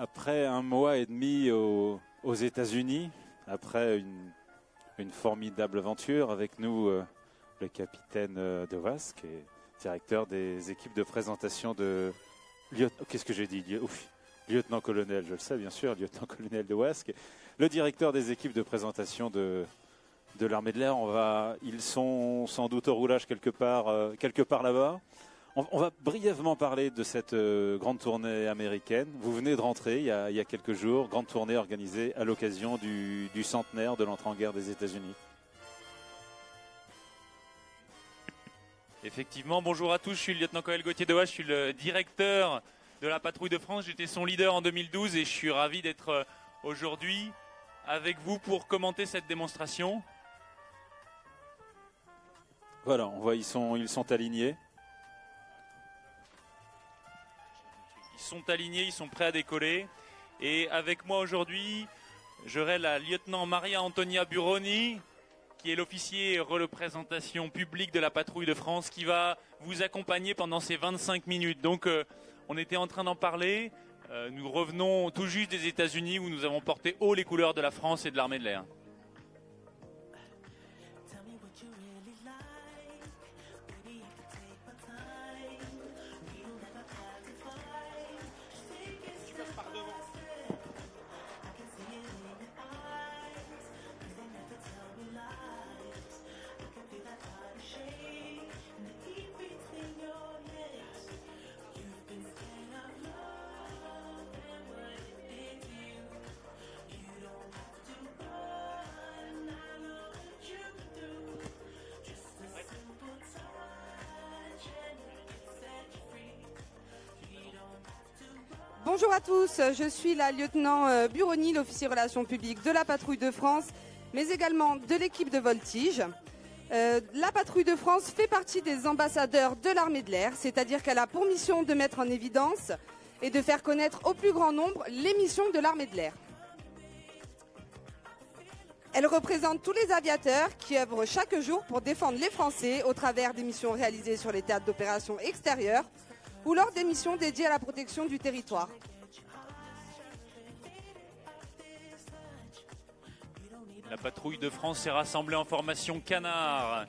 après un mois et demi aux États-Unis, après une formidable aventure, avec nous le capitaine Devas, qui est directeur des équipes de présentation de qu'est-ce que j'ai dit? Lieutenant-colonel, je le sais bien sûr, lieutenant-colonel Devas, le directeur des équipes de présentation de l'armée de l'air. Ils sont sans doute au roulage quelque part là-bas. On va brièvement parler de cette grande tournée américaine. Vous venez de rentrer il y a quelques jours, grande tournée organisée à l'occasion du centenaire de l'entrée en guerre des États-Unis. Effectivement, bonjour à tous, je suis le lieutenant-colonel Gauthier Dehache, je suis le directeur de la patrouille de France. J'étais son leader en 2012 et je suis ravi d'être aujourd'hui avec vous pour commenter cette démonstration. Voilà, on voit ils sont alignés. Ils sont alignés, ils sont prêts à décoller. Et avec moi aujourd'hui, j'aurai la lieutenant Maria Antonia Buroni, qui est l'officier représentation publique de la patrouille de France, qui va vous accompagner pendant ces 25 minutes. Donc on était en train d'en parler. Nous revenons tout juste des États-Unis où nous avons porté haut les couleurs de la France et de l'armée de l'air. Bonjour à tous, je suis la lieutenant Buroni, l'officier relations publiques de la patrouille de France, mais également de l'équipe de voltige. La patrouille de France fait partie des ambassadeurs de l'armée de l'air, c'est-à-dire qu'elle a pour mission de mettre en évidence et de faire connaître au plus grand nombre les missions de l'armée de l'air. Elle représente tous les aviateurs qui œuvrent chaque jour pour défendre les Français au travers des missions réalisées sur les théâtres d'opérations extérieurs ou lors des missions dédiées à la protection du territoire. La patrouille de France s'est rassemblée en formation canard.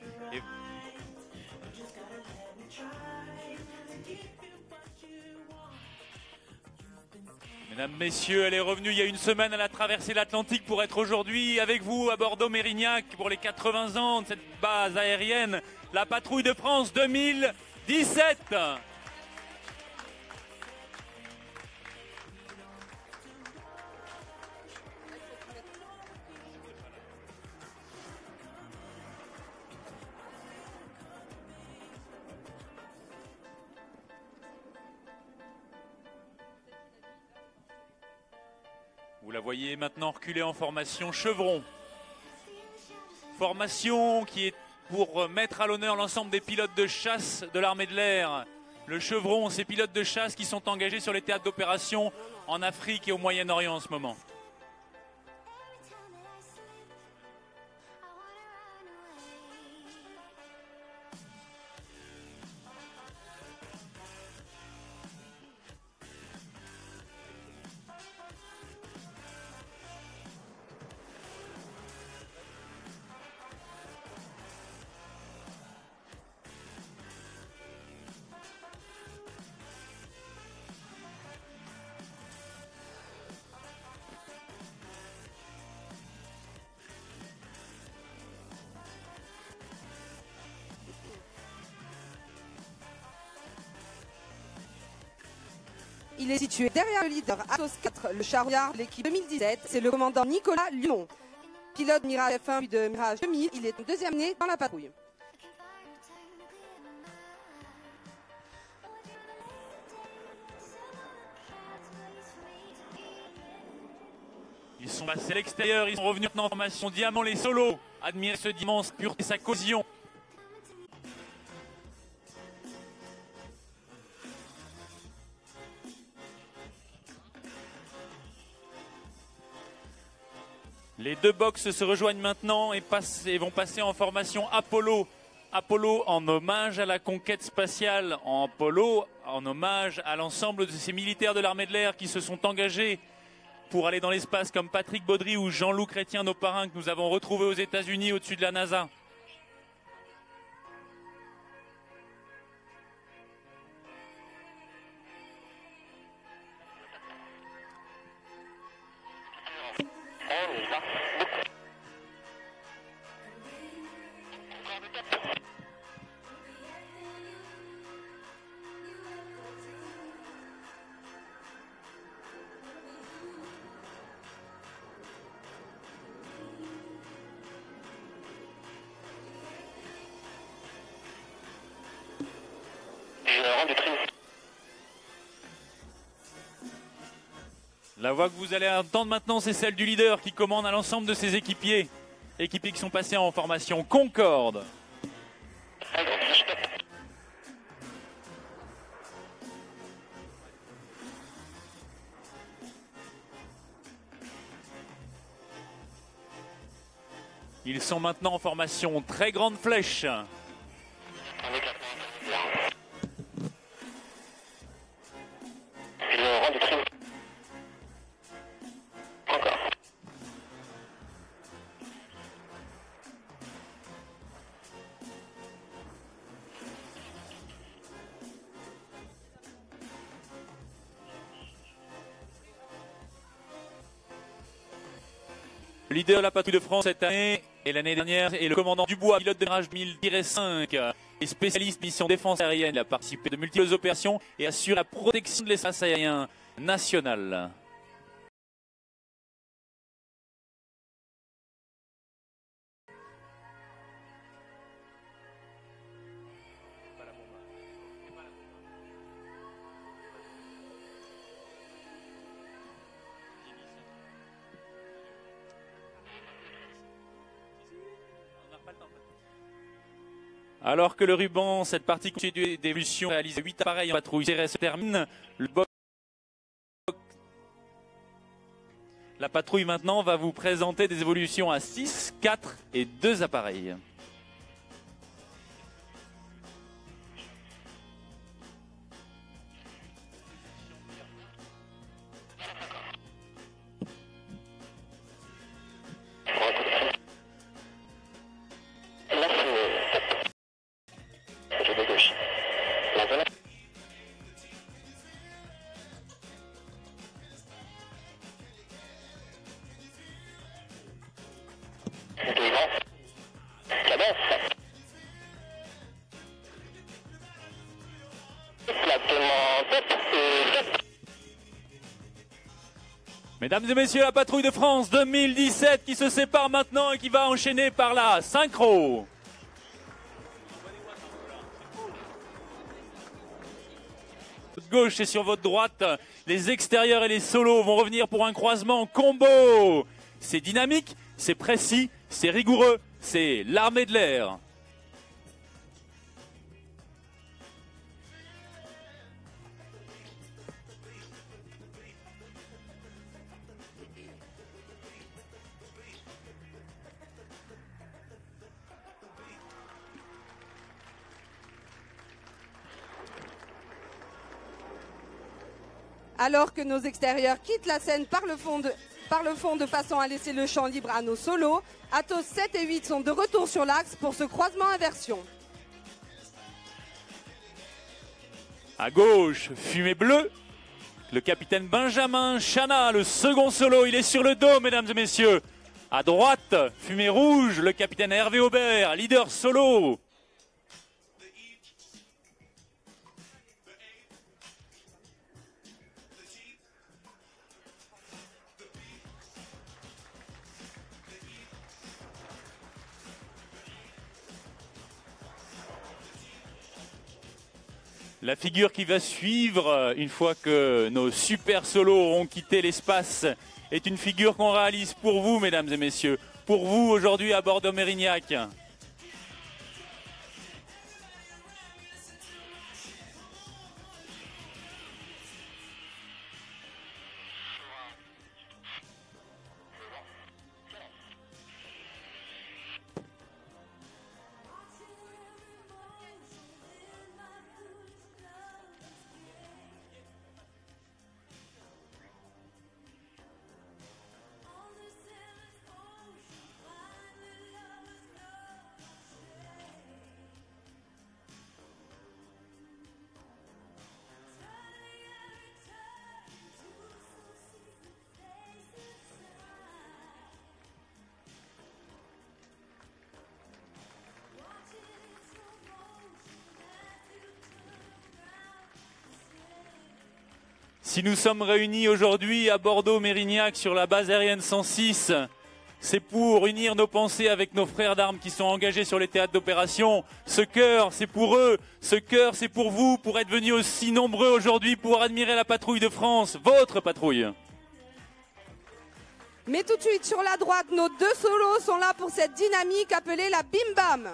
Mesdames, messieurs, elle est revenue il y a une semaine, elle a traversé l'Atlantique pour être aujourd'hui avec vous à Bordeaux-Mérignac pour les 80 ans de cette base aérienne. La patrouille de France 2017. Vous la voyez maintenant reculer en formation chevron. Formation qui est pour mettre à l'honneur l'ensemble des pilotes de chasse de l'armée de l'air. Le chevron, ces pilotes de chasse qui sont engagés sur les théâtres d'opération en Afrique et au Moyen-Orient en ce moment. Il est situé derrière le leader Atos 4, le chariot de l'équipe 2017. C'est le commandant Nicolas Lumon. Pilote Mirage F1 puis de Mirage 2000, il est deuxième né dans la patrouille. Ils sont passés à l'extérieur, ils sont revenus maintenant en formation diamant les solos. Admirez ce dimanche, pureté sa cohésion. Les deux boxes se rejoignent maintenant et vont passer en formation Apollo Apollo en hommage à la conquête spatiale, en Apollo en hommage à l'ensemble de ces militaires de l'armée de l'air qui se sont engagés pour aller dans l'espace, comme Patrick Baudry ou Jean-Loup Chrétien, nos parrains que nous avons retrouvés aux États-Unis au-dessus de la NASA. La voix que vous allez entendre maintenant, c'est celle du leader qui commande à l'ensemble de ses équipiers. Équipiers qui sont passés en formation Concorde. Ils sont maintenant en formation Très Grande Flèche. Le leader de la patrouille de France cette année et l'année dernière est le commandant Dubois, pilote de démarrage 1000-5 et spécialiste mission défense aérienne. Il a participé de multiples opérations et assure la protection de l'espace aérien national. Alors que le ruban, cette partie continue d'évolution, réalise 8 appareils en patrouille se termine. La patrouille maintenant va vous présenter des évolutions à 6, 4 et 2 appareils. Mesdames et messieurs, la patrouille de France 2017 qui se sépare maintenant et qui va enchaîner par la synchro. Votre gauche et sur votre droite, les extérieurs et les solos vont revenir pour un croisement combo. C'est dynamique, c'est précis, c'est rigoureux, c'est l'armée de l'air. Alors que nos extérieurs quittent la scène par le fond de façon à laisser le champ libre à nos solos, Atos 7 et 8 sont de retour sur l'axe pour ce croisement inversion. À gauche, fumée bleue. Le capitaine Benjamin Chana, le second solo, il est sur le dos, mesdames et messieurs. À droite, fumée rouge, le capitaine Hervé Aubert, leader solo. La figure qui va suivre, une fois que nos super solos auront quitté l'espace, est une figure qu'on réalise pour vous, mesdames et messieurs. Pour vous, aujourd'hui, à bord de Mérignac. Si nous sommes réunis aujourd'hui à Bordeaux-Mérignac sur la base aérienne 106, c'est pour unir nos pensées avec nos frères d'armes qui sont engagés sur les théâtres d'opération. Ce cœur, c'est pour eux. Ce cœur, c'est pour vous, pour être venus aussi nombreux aujourd'hui pour admirer la patrouille de France, votre patrouille. Mais tout de suite, sur la droite, nos deux solos sont là pour cette dynamique appelée la Bim Bam.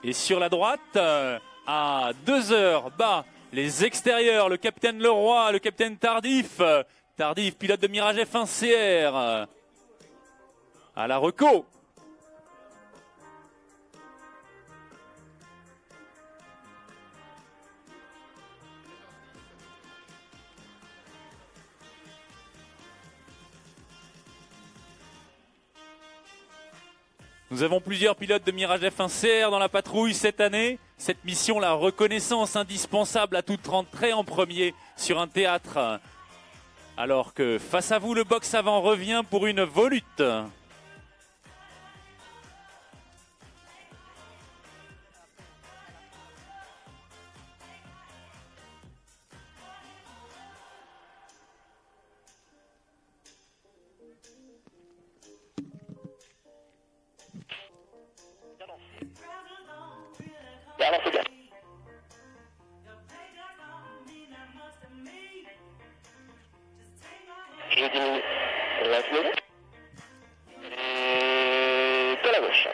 Et sur la droite, à 2 heures, bas, les extérieurs, le capitaine Leroy, le capitaine Tardif. Tardif, pilote de Mirage F1 CR. À la reco. Nous avons plusieurs pilotes de Mirage F1 CR dans la patrouille cette année. Cette mission, la reconnaissance indispensable à toute rentrée en premier sur un théâtre. Alors que face à vous, le box avant revient pour une volute. Je diminue la flotte. De la gauche.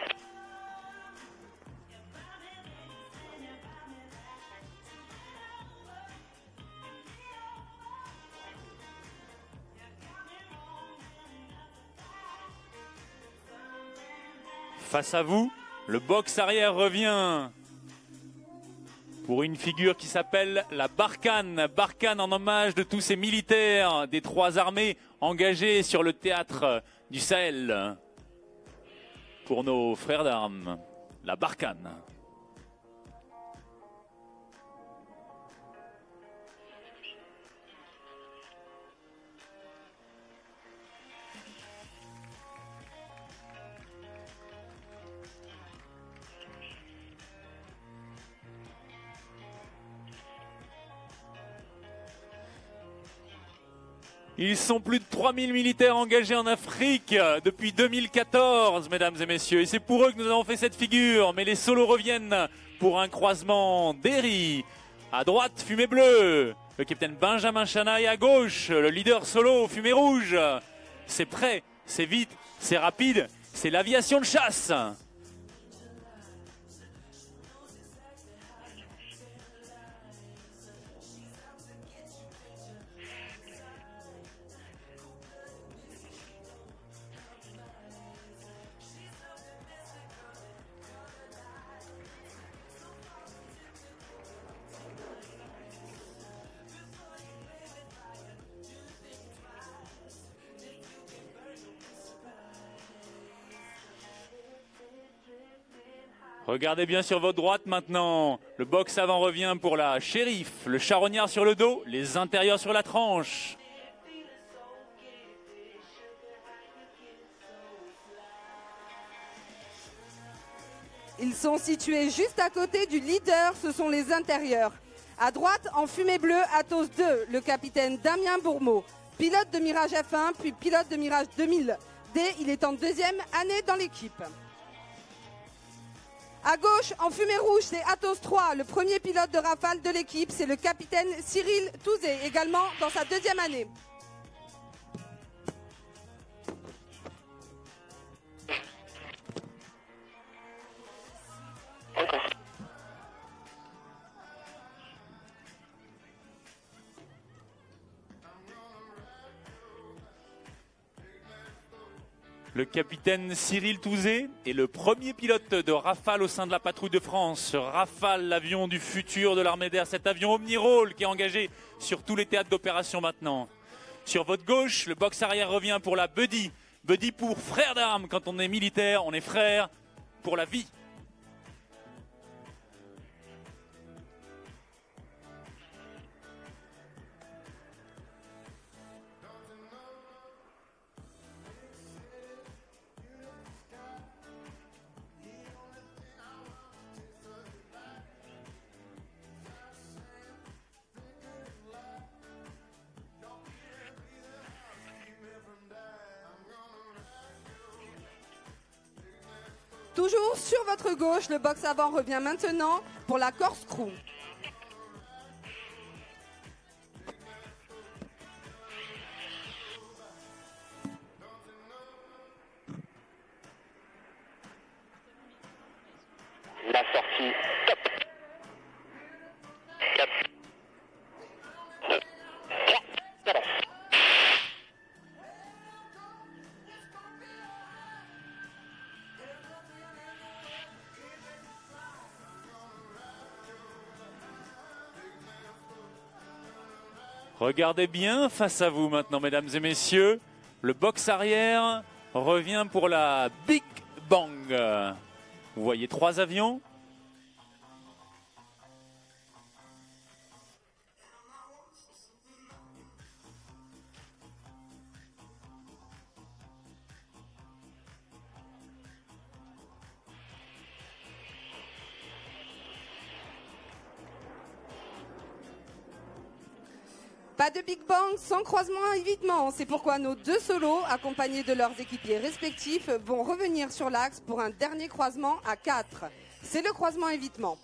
Face à vous, le box arrière revient pour une figure qui s'appelle la Barkhane. Barkhane en hommage de tous ces militaires des 3 armées engagés sur le théâtre du Sahel. Pour nos frères d'armes, la Barkhane. Ils sont plus de 3000 militaires engagés en Afrique depuis 2014, mesdames et messieurs. Et c'est pour eux que nous avons fait cette figure. Mais les solos reviennent pour un croisement d'Eri. À droite, fumée bleue. Le capitaine Benjamin Chanaille à gauche. Le leader solo, fumée rouge. C'est prêt, c'est vite, c'est rapide. C'est l'aviation de chasse. Regardez bien sur votre droite maintenant. Le box avant revient pour la shérif. Le charognard sur le dos, les intérieurs sur la tranche. Ils sont situés juste à côté du leader, ce sont les intérieurs. À droite, en fumée bleue, Athos 2, le capitaine Damien Bourmeau, pilote de Mirage F1, puis pilote de Mirage 2000D. Il est en 2e année dans l'équipe. À gauche, en fumée rouge, c'est Athos 3, le premier pilote de Rafale de l'équipe. C'est le capitaine Cyril Touzé, également dans sa 2e année. Le capitaine Cyril Touzé est le premier pilote de Rafale au sein de la patrouille de France. Rafale, l'avion du futur de l'armée d'air, cet avion Omnirole qui est engagé sur tous les théâtres d'opération maintenant. Sur votre gauche, le box arrière revient pour la Buddy. Buddy pour frère d'armes. Quand on est militaire, on est frère pour la vie. Toujours sur votre gauche, le box avant revient maintenant pour la corkscrew. La sortie, top. 4, 2, 3, avance. Regardez bien face à vous maintenant, mesdames et messieurs. Le box arrière revient pour la Big Bang. Vous voyez 3 avions. Pas de Big Bang sans croisement évitement. C'est pourquoi nos 2 solos, accompagnés de leurs équipiers respectifs, vont revenir sur l'axe pour un dernier croisement à 4. C'est le croisement évitement.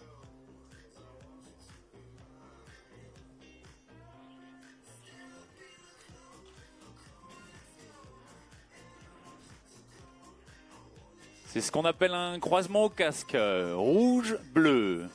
C'est ce qu'on appelle un croisement au casque, rouge-bleu.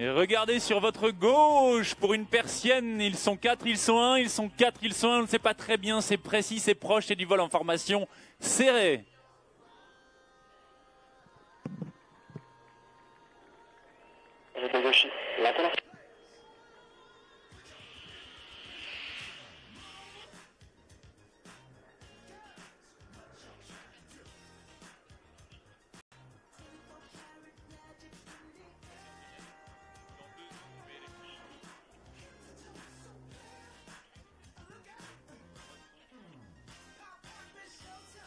Et regardez sur votre gauche pour une persienne, ils sont 4, ils sont 1, ils sont 4, ils sont 1, on ne sait pas très bien, c'est précis, c'est proche, c'est du vol en formation serré. Je de gauche, maintenant.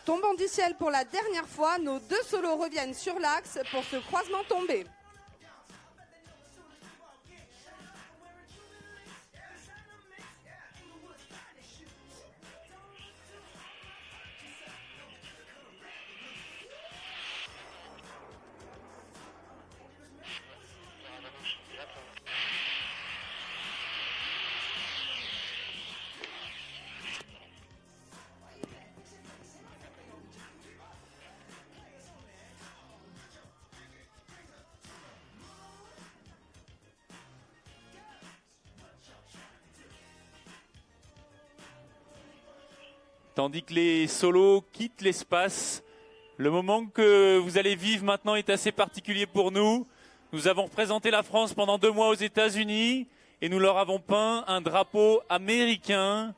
Tombant du ciel pour la dernière fois, nos 2 solos reviennent sur l'axe pour ce croisement tombé. Tandis que les solos quittent l'espace, le moment que vous allez vivre maintenant est assez particulier pour nous. Nous avons représenté la France pendant 2 mois aux États-Unis et nous leur avons peint un drapeau américain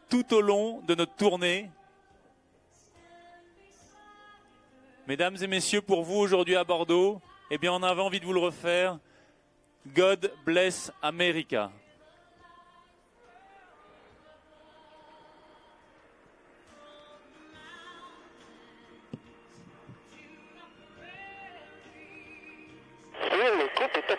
tout au long de notre tournée. Mesdames et messieurs, pour vous aujourd'hui à Bordeaux, eh bien on avait envie de vous le refaire. God bless America. Le compte est top.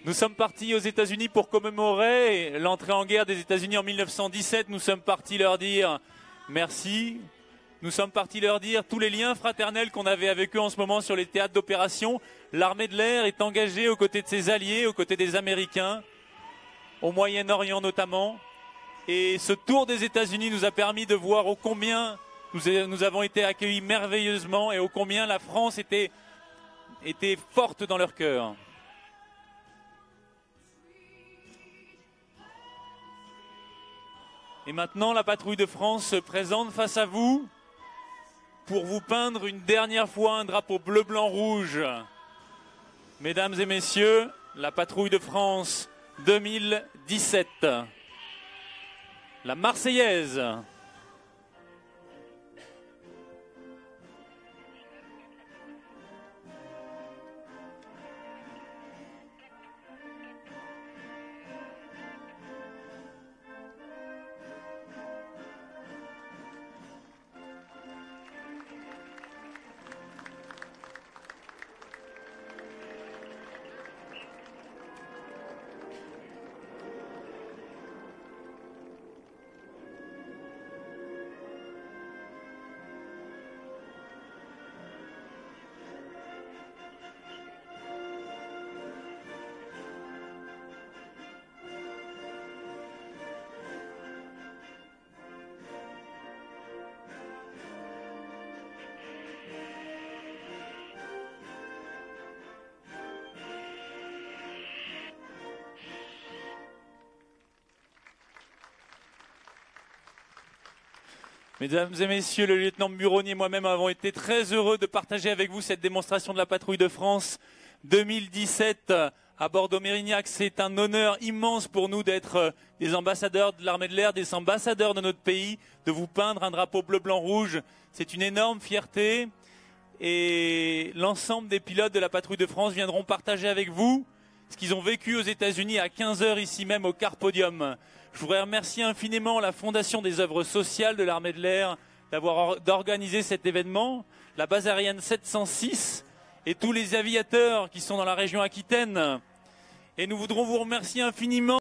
Nous sommes partis aux États-Unis pour commémorer l'entrée en guerre des États-Unis en 1917. Nous sommes partis leur dire merci. Nous sommes partis leur dire tous les liens fraternels qu'on avait avec eux en ce moment sur les théâtres d'opération. L'armée de l'air est engagée aux côtés de ses alliés, aux côtés des Américains, au Moyen-Orient notamment. Et ce tour des États-Unis nous a permis de voir ô combien nous avons été accueillis merveilleusement et ô combien la France était forte dans leur cœur. Et maintenant, la patrouille de France se présente face à vous pour vous peindre une dernière fois un drapeau bleu, blanc, rouge. Mesdames et messieurs, la patrouille de France 2017. La Marseillaise. Mesdames et messieurs, le lieutenant Buroni et moi-même avons été très heureux de partager avec vous cette démonstration de la patrouille de France 2017 à Bordeaux-Mérignac. C'est un honneur immense pour nous d'être des ambassadeurs de l'armée de l'air, des ambassadeurs de notre pays, de vous peindre un drapeau bleu-blanc-rouge. C'est une énorme fierté et l'ensemble des pilotes de la patrouille de France viendront partager avec vous ce qu'ils ont vécu aux États-Unis à 15 h ici même au Car Podium. Je voudrais remercier infiniment la Fondation des œuvres sociales de l'armée de l'air d'organiser cet événement, la base aérienne 706 et tous les aviateurs qui sont dans la région Aquitaine. Et nous voudrons vous remercier infiniment.